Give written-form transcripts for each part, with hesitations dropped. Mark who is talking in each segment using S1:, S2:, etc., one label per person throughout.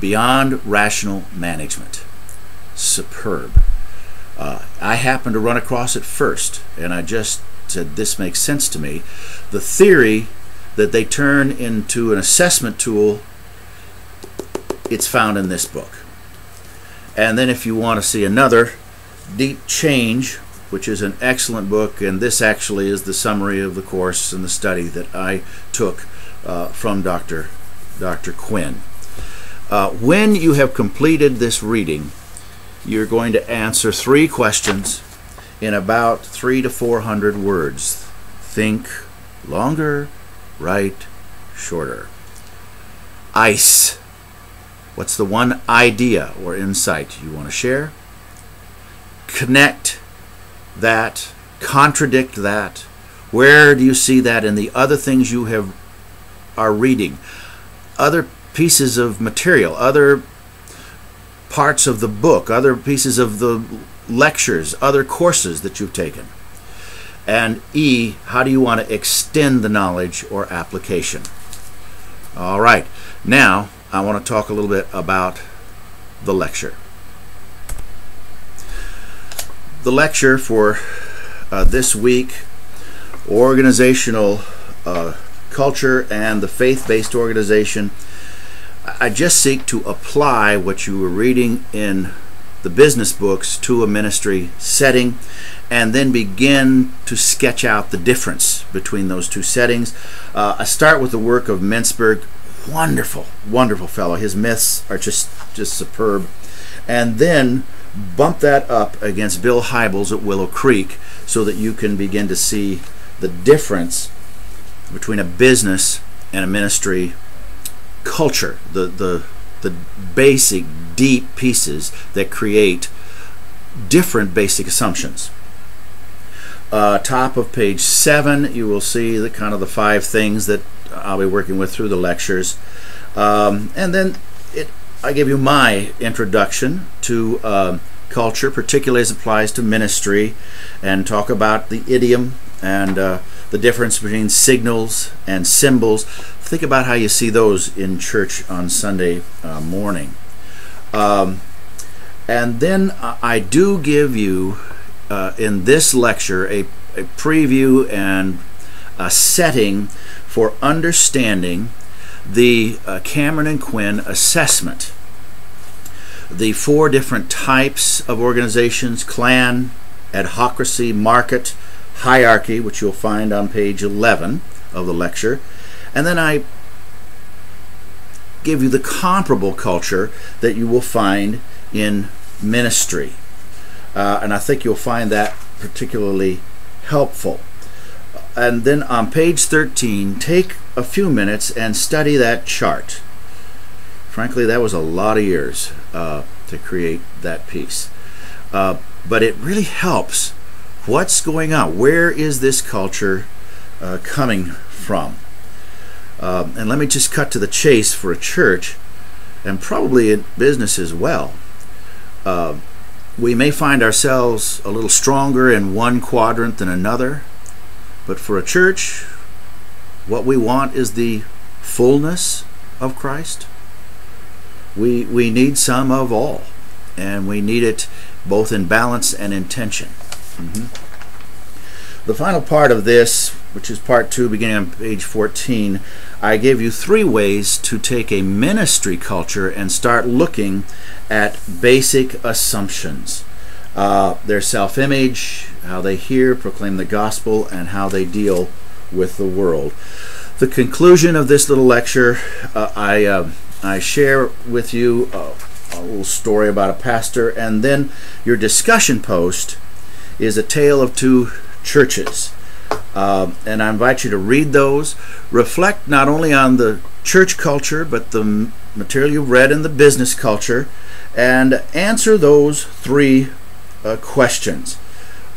S1: Beyond Rational Management. Superb. I happened to run across it first, and I just said, this makes sense to me. The theory that they turn into an assessment tool, it's found in this book. And then if you want to see another, Deep Change, which is an excellent book, and this actually is the summary of the course and the study that I took from Dr. Quinn. When you have completed this reading, you're going to answer 3 questions in about 300 to 400 words. Think longer, write shorter. ICE. What's the one idea or insight you want to share? Connect that, contradict that. Where do you see that in the other things you are reading? Other pieces of material, other parts of the book, other pieces of the lectures, other courses that you've taken. And E, how do you want to extend the knowledge or application? All right, now I want to talk a little bit about the lecture. The lecture for this week, Organizational Culture and the Faith-Based Organization. I just seek to apply what you were reading in the business books to a ministry setting, and then begin to sketch out the difference between those two settings. I start with the work of Mintzberg. Wonderful, wonderful fellow. His myths are just superb. And then bump that up against Bill Hybels at Willow Creek so that you can begin to see the difference between a business and a ministry culture, the basic deep pieces that create different basic assumptions. Top of page 7, you will see the kind of the 5 things that I'll be working with through the lectures, and then I give you my introduction to culture, particularly as it applies to ministry, and talk about the idiom and the difference between signals and symbols. Think about how you see those in church on Sunday morning. And then I do give you, in this lecture, a preview and a setting for understanding the Cameron and Quinn assessment. The 4 different types of organizations: clan, adhocracy, market, hierarchy, which you'll find on page 11 of the lecture. And then I give you the comparable culture that you will find in ministry. And I think you'll find that particularly helpful. And then on page 13, take a few minutes and study that chart. Frankly, that was a lot of years to create that piece. But it really helps. What's going on? Where is this culture coming from? And let me just cut to the chase for a church, and probably in business as well. We may find ourselves a little stronger in one quadrant than another, but for a church, what we want is the fullness of Christ. We need some of all, and we need it both in balance and intention. The final part of this, which is part 2, beginning on page 14, I gave you 3 ways to take a ministry culture and start looking at basic assumptions. Their self-image, how they hear, proclaim the gospel, and how they deal with the world. The conclusion of this little lecture, I share with you a little story about a pastor, and then your discussion post is a tale of 2 churches. And I invite you to read those, reflect not only on the church culture, but the material you've read in the business culture, and answer those 3 questions.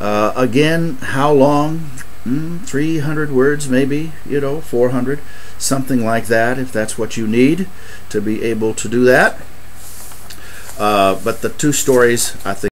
S1: Again, how long? 300 words, maybe, 400, something like that, if that's what you need to be able to do that. But the 2 stories, I think,